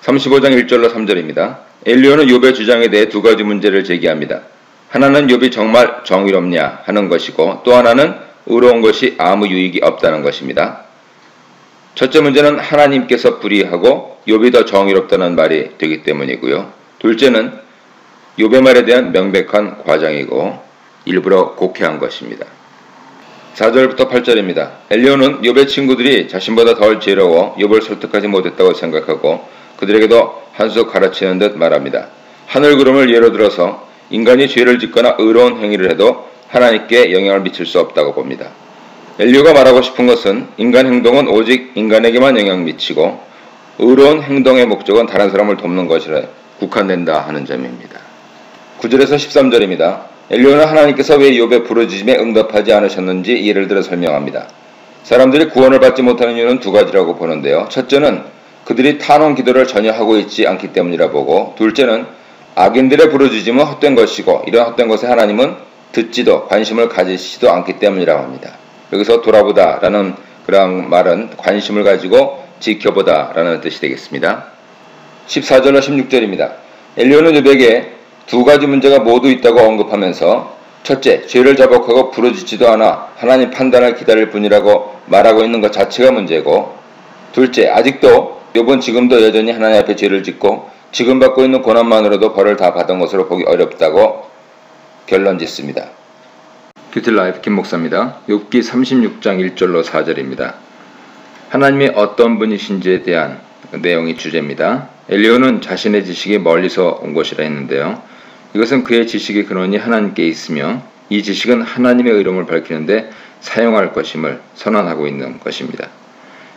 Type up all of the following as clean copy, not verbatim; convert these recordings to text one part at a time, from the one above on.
35장 1절로 3절입니다. 엘리야는 욥의 주장에 대해 두 가지 문제를 제기합니다. 하나는 욥이 정말 정의롭냐 하는 것이고 또 하나는 의로운 것이 아무 유익이 없다는 것입니다. 첫째 문제는 하나님께서 불의하고 욥이 더 정의롭다는 말이 되기 때문이고요. 둘째는 욥의 말에 대한 명백한 과장이고 일부러 곡해한 것입니다. 4절부터 8절입니다. 엘리야는 욥의 친구들이 자신보다 덜 지혜로워 욥을 설득하지 못했다고 생각하고 그들에게도 한 수 가르치는 듯 말합니다. 하늘 구름을 예로 들어서 인간이 죄를 짓거나 의로운 행위를 해도 하나님께 영향을 미칠 수 없다고 봅니다. 엘리야가 말하고 싶은 것은 인간 행동은 오직 인간에게만 영향을 미치고 의로운 행동의 목적은 다른 사람을 돕는 것이라 국한된다 하는 점입니다. 9절에서 13절입니다. 엘리야는 하나님께서 왜 욥의 부르짖음에 응답하지 않으셨는지 예를 들어 설명합니다. 사람들이 구원을 받지 못하는 이유는 두 가지라고 보는데요. 첫째는 그들이 탄원 기도를 전혀 하고 있지 않기 때문이라 보고, 둘째는 악인들의 부르짖음은 헛된 것이고 이런 헛된 것에 하나님은 듣지도 관심을 가지시지도 않기 때문이라고 합니다. 여기서 돌아보다 라는 그런 말은 관심을 가지고 지켜보다 라는 뜻이 되겠습니다. 14절로 16절입니다. 엘리야는 욥에게 두 가지 문제가 모두 있다고 언급하면서 첫째, 죄를 자복하고 부르짖지도 않아 하나님 판단을 기다릴 뿐이라고 말하고 있는 것 자체가 문제고, 둘째, 아직도 욥은 지금도 여전히 하나님 앞에 죄를 짓고 지금 받고 있는 고난만으로도 벌을 다 받은 것으로 보기 어렵다고 결론 짓습니다. 큐티라이프 김목사입니다. 욥기 36장 1절로 4절입니다. 하나님이 어떤 분이신지에 대한 내용이 주제입니다. 엘리야는 자신의 지식이 멀리서 온 것이라 했는데요. 이것은 그의 지식의 근원이 하나님께 있으며 이 지식은 하나님의 의로움을 밝히는데 사용할 것임을 선언하고 있는 것입니다.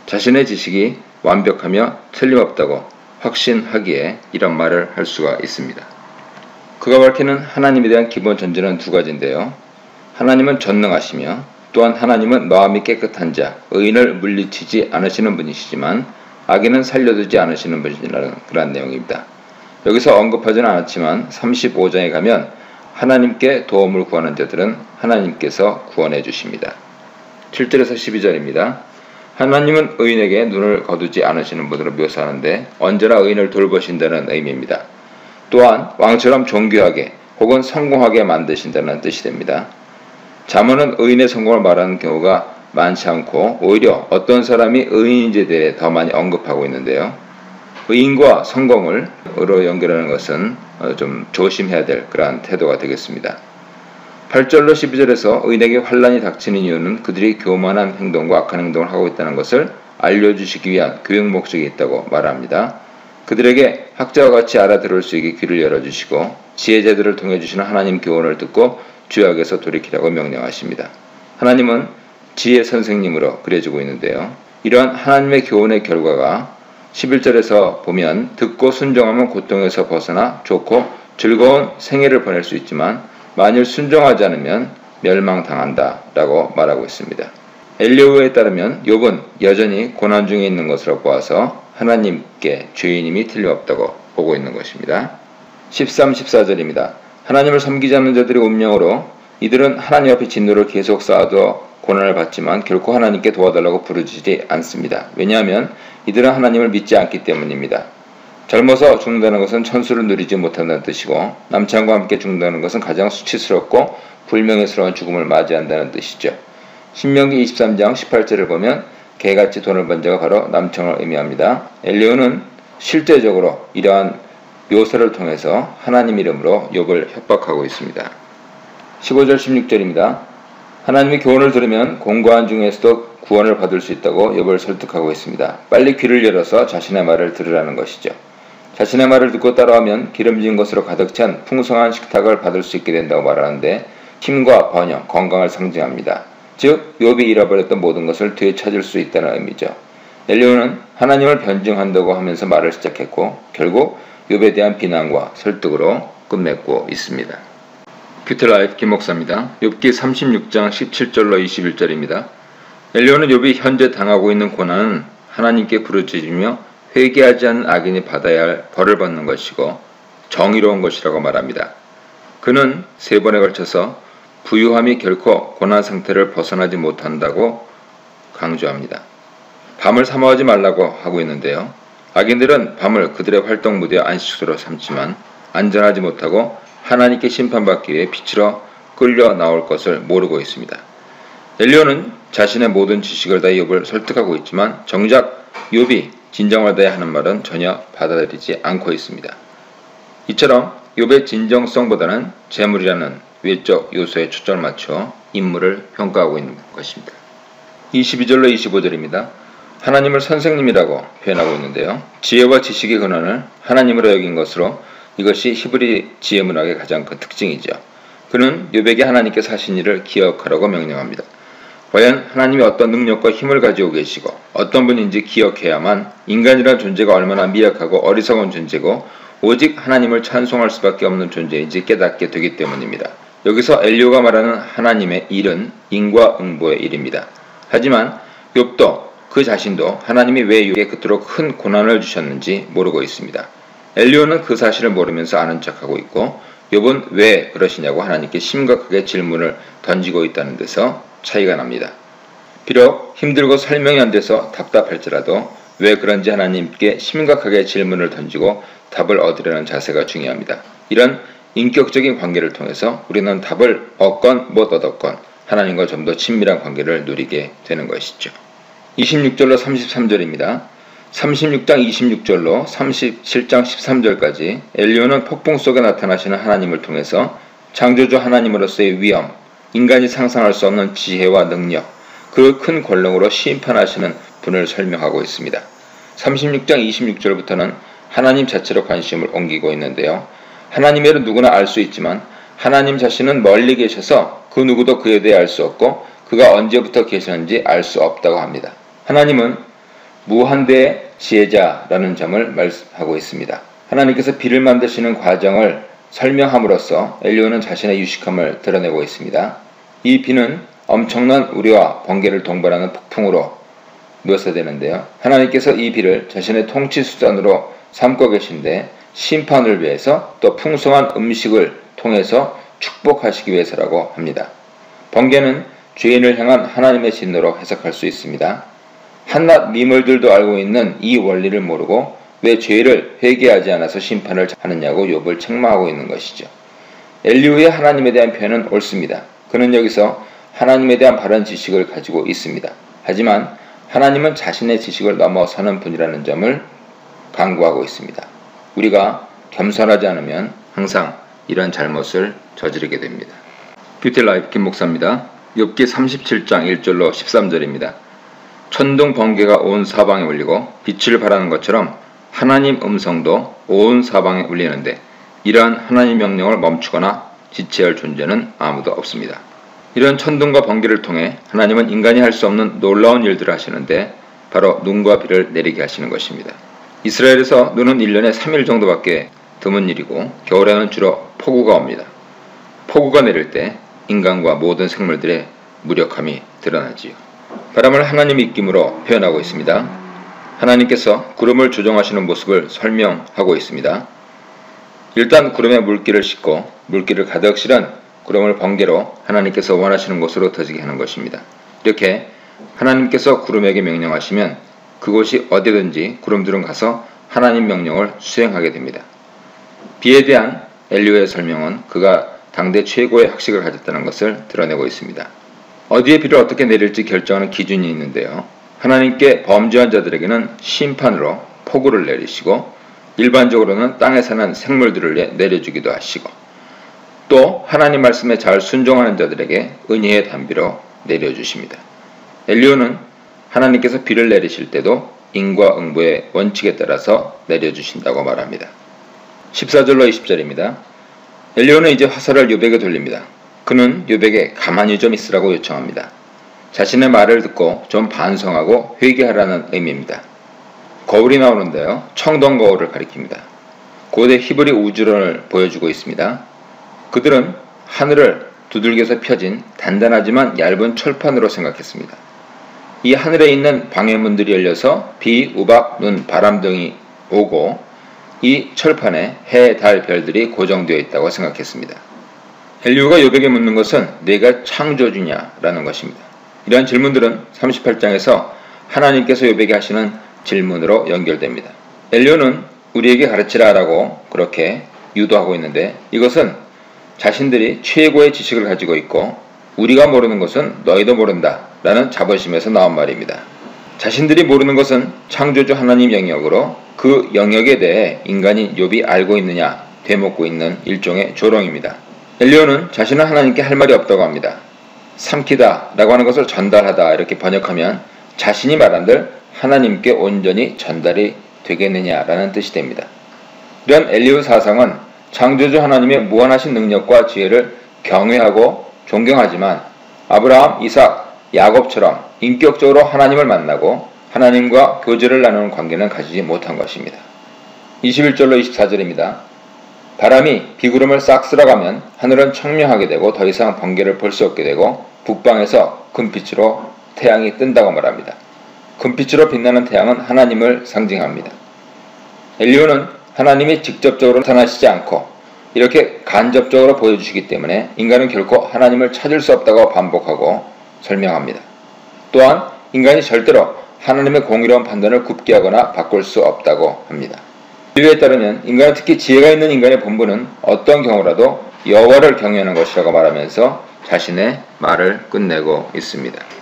자신의 지식이 완벽하며 틀림없다고 확신하기에 이런 말을 할 수가 있습니다. 그가 밝히는 하나님에 대한 기본 전제는 두 가지인데요. 하나님은 전능하시며 또한 하나님은 마음이 깨끗한 자, 의인을 물리치지 않으시는 분이시지만 악인은 살려두지 않으시는 분이라는 그런 내용입니다. 여기서 언급하지는 않았지만 35장에 가면 하나님께 도움을 구하는 자들은 하나님께서 구원해 주십니다. 7절에서 12절입니다. 하나님은 의인에게 눈을 거두지 않으시는 분으로 묘사하는데 언제나 의인을 돌보신다는 의미입니다. 또한 왕처럼 존귀하게 혹은 성공하게 만드신다는 뜻이 됩니다. 잠언은 의인의 성공을 말하는 경우가 많지 않고 오히려 어떤 사람이 의인인지에 대해 더 많이 언급하고 있는데요. 의인과 성공을 으로 연결하는 것은 좀 조심해야 될 그러한 태도가 되겠습니다. 8절로 12절에서 의인에게 환난이 닥치는 이유는 그들이 교만한 행동과 악한 행동을 하고 있다는 것을 알려주시기 위한 교육 목적이 있다고 말합니다. 그들에게 학자와 같이 알아들을 수 있게 귀를 열어주시고 지혜자들을 통해 주시는 하나님 교훈을 듣고 죄악에서 돌이키라고 명령하십니다. 하나님은 지혜 선생님으로 그려지고 있는데요. 이러한 하나님의 교훈의 결과가 11절에서 보면 듣고 순종하면 고통에서 벗어나 좋고 즐거운 생애를 보낼 수 있지만 만일 순종하지 않으면 멸망당한다 라고 말하고 있습니다. 엘리야에 따르면 욥은 여전히 고난 중에 있는 것으로 보아서 하나님께 죄인임이 틀림없다고 보고 있는 것입니다. 13, 14절입니다. 하나님을 섬기지 않는 자들의 운명으로 이들은 하나님 앞에 진노를 계속 쌓아두어 고난을 받지만 결코 하나님께 도와달라고 부르짖지 않습니다. 왜냐하면 이들은 하나님을 믿지 않기 때문입니다. 젊어서 죽는다는 것은 천수를 누리지 못한다는 뜻이고 남창과 함께 죽는다는 것은 가장 수치스럽고 불명예스러운 죽음을 맞이한다는 뜻이죠. 신명기 23장 18절을 보면 개같이 돈을 번 자가 바로 남청을 의미합니다. 엘리야는 실제적으로 이러한 묘사를 통해서 하나님 이름으로 욥을 협박하고 있습니다. 15절 16절입니다. 하나님의 교훈을 들으면 공고한 중에서도 구원을 받을 수 있다고 욥을 설득하고 있습니다. 빨리 귀를 열어서 자신의 말을 들으라는 것이죠. 자신의 말을 듣고 따라하면 기름진 것으로 가득 찬 풍성한 식탁을 받을 수 있게 된다고 말하는데 힘과 번영, 건강을 상징합니다. 즉 욥이 잃어버렸던 모든 것을 되찾을 수 있다는 의미죠. 엘리야는 하나님을 변증한다고 하면서 말을 시작했고 결국 욥에 대한 비난과 설득으로 끝맺고 있습니다. 큐티라이프 김목사입니다. 욥기 36장 17절로 21절입니다. 엘리야는 욥이 현재 당하고 있는 고난은 하나님께 부르짖으며 회개하지 않은 악인이 받아야 할 벌을 받는 것이고 정의로운 것이라고 말합니다. 그는 3번에 걸쳐서 부유함이 결코 고난 상태를 벗어나지 못한다고 강조합니다. 밤을 사모하지 말라고 하고 있는데요. 악인들은 밤을 그들의 활동 무대와 안식처로 삼지만 안전하지 못하고 하나님께 심판받기 위해 빛으로 끌려 나올 것을 모르고 있습니다. 엘리야는 자신의 모든 지식을 다해 욥을 설득하고 있지만 정작 욥이 진정을 다해 하는 말은 전혀 받아들이지 않고 있습니다. 이처럼 욥의 진정성보다는 재물이라는 외적 요소에 초점을 맞춰 인물을 평가하고 있는 것입니다. 22절로 25절입니다. 하나님을 선생님이라고 표현하고 있는데요. 지혜와 지식의 근원을 하나님으로 여긴 것으로 이것이 히브리 지혜문학의 가장 큰 특징이죠. 그는 욥에게 하나님께서 하신 일을 기억하라고 명령합니다. 과연 하나님이 어떤 능력과 힘을 가지고 계시고 어떤 분인지 기억해야만 인간이라는 존재가 얼마나 미약하고 어리석은 존재고 오직 하나님을 찬송할 수밖에 없는 존재인지 깨닫게 되기 때문입니다. 여기서 엘리야가 말하는 하나님의 일은 인과응보의 일입니다. 하지만 욥도 그 자신도 하나님이 왜 욥에게 그토록 큰 고난을 주셨는지 모르고 있습니다. 엘리야는 그 사실을 모르면서 아는 척하고 있고 욥은 왜 그러시냐고 하나님께 심각하게 질문을 던지고 있다는 데서 차이가 납니다. 비록 힘들고 설명이 안 돼서 답답할지라도 왜 그런지 하나님께 심각하게 질문을 던지고 답을 얻으려는 자세가 중요합니다. 이런 인격적인 관계를 통해서 우리는 답을 얻건 못 얻었건 하나님과 좀 더 친밀한 관계를 누리게 되는 것이죠. 26절로 33절입니다. 36장 26절로 37장 13절까지 엘리야는 폭풍 속에 나타나시는 하나님을 통해서 창조주 하나님으로서의 위엄, 인간이 상상할 수 없는 지혜와 능력, 그 큰 권능으로 심판하시는 분을 설명하고 있습니다. 36장 26절부터는 하나님 자체로 관심을 옮기고 있는데요. 하나님의 일은 누구나 알 수 있지만 하나님 자신은 멀리 계셔서 그 누구도 그에 대해 알 수 없고 그가 언제부터 계시는지 알 수 없다고 합니다. 하나님은 무한대의 지혜자라는 점을 말하고 있습니다. 하나님께서 비를 만드시는 과정을 설명함으로써 엘리야는 자신의 유식함을 드러내고 있습니다. 이 비는 엄청난 우리와 번개를 동반하는 폭풍으로 묘사되는데요. 하나님께서 이 비를 자신의 통치 수단으로 삼고 계신데 심판을 위해서 또 풍성한 음식을 통해서 축복하시기 위해서라고 합니다. 번개는 죄인을 향한 하나님의 진노로 해석할 수 있습니다. 한낱 미물들도 알고 있는 이 원리를 모르고 왜 죄를 회개하지 않아서 심판을 하느냐고 욥을 책망하고 있는 것이죠. 엘리야의 하나님에 대한 표현은 옳습니다. 그는 여기서 하나님에 대한 바른 지식을 가지고 있습니다. 하지만 하나님은 자신의 지식을 넘어서는 분이라는 점을 강구하고 있습니다. 우리가 겸손하지 않으면 항상 이런 잘못을 저지르게 됩니다. 뷰티라이프 김 목사입니다. 욥기 37장 1절로 13절입니다. 천둥 번개가 온 사방에 울리고 빛을 발하는 것처럼 하나님 음성도 온 사방에 울리는데 이러한 하나님 명령을 멈추거나 지체할 존재는 아무도 없습니다. 이런 천둥과 번개를 통해 하나님은 인간이 할 수 없는 놀라운 일들을 하시는데 바로 눈과 비를 내리게 하시는 것입니다. 이스라엘에서 눈은 1년에 3일 정도밖에 드문 일이고 겨울에는 주로 폭우가 옵니다. 폭우가 내릴 때 인간과 모든 생물들의 무력함이 드러나지요. 바람을 하나님의 입김으로 표현하고 있습니다. 하나님께서 구름을 조정하시는 모습을 설명하고 있습니다. 일단 구름에 물기를 싣고 물기를 가득 실은 구름을 번개로 하나님께서 원하시는 곳으로 터지게 하는 것입니다. 이렇게 하나님께서 구름에게 명령하시면 그곳이 어디든지 구름들은 가서 하나님 명령을 수행하게 됩니다. 비에 대한 엘리야의 설명은 그가 당대 최고의 학식을 가졌다는 것을 드러내고 있습니다. 어디에 비를 어떻게 내릴지 결정하는 기준이 있는데요. 하나님께 범죄한 자들에게는 심판으로 폭우를 내리시고 일반적으로는 땅에 사는 생물들을 내려주기도 하시고 또 하나님 말씀에 잘 순종하는 자들에게 은혜의 단비로 내려주십니다. 엘리야는 하나님께서 비를 내리실 때도 인과응보의 원칙에 따라서 내려주신다고 말합니다. 14절로 20절입니다. 엘리야는 이제 화살을 욥에게 돌립니다. 그는 욥에게 가만히 좀 있으라고 요청합니다. 자신의 말을 듣고 좀 반성하고 회개하라는 의미입니다. 거울이 나오는데요. 청동 거울을 가리킵니다. 고대 히브리 우주론을 보여주고 있습니다. 그들은 하늘을 두들겨서 펴진 단단하지만 얇은 철판으로 생각했습니다. 이 하늘에 있는 방해문들이 열려서 비, 우박, 눈, 바람 등이 오고 이 철판에 해, 달, 별들이 고정되어 있다고 생각했습니다. 엘리야가 욥에게 묻는 것은 내가 창조주냐라는 것입니다. 이러한 질문들은 38장에서 하나님께서 욥에게 하시는 질문으로 연결됩니다. 엘리오는 우리에게 가르치라 라고 그렇게 유도하고 있는데, 이것은 자신들이 최고의 지식을 가지고 있고 우리가 모르는 것은 너희도 모른다 라는 자부심에서 나온 말입니다. 자신들이 모르는 것은 창조주 하나님 영역으로 그 영역에 대해 인간인 욥이 알고 있느냐 되묻고 있는 일종의 조롱입니다. 엘리오는 자신은 하나님께 할 말이 없다고 합니다. 삼키다 라고 하는 것을 전달하다 이렇게 번역하면 자신이 말한들 하나님께 온전히 전달이 되겠느냐라는 뜻이 됩니다. 이런 엘리오 사상은 창조주 하나님의 무한하신 능력과 지혜를 경외하고 존경하지만 아브라함, 이삭, 야곱처럼 인격적으로 하나님을 만나고 하나님과 교제를 나누는 관계는 가지지 못한 것입니다. 21절로 24절입니다. 바람이 비구름을 싹 쓸어가면 하늘은 청명하게 되고 더 이상 번개를 볼 수 없게 되고 북방에서 금빛으로 태양이 뜬다고 말합니다. 금빛으로 빛나는 태양은 하나님을 상징합니다. 엘리오는 하나님이 직접적으로 나타나시지 않고 이렇게 간접적으로 보여주시기 때문에 인간은 결코 하나님을 찾을 수 없다고 반복하고 설명합니다. 또한 인간이 절대로 하나님의 공의로운 판단을 굽게 하거나 바꿀 수 없다고 합니다. 인류에 따르면 인간은, 특히 지혜가 있는 인간의 본분은 어떤 경우라도 여호와를 경외하는 것이라고 말하면서 자신의 말을 끝내고 있습니다.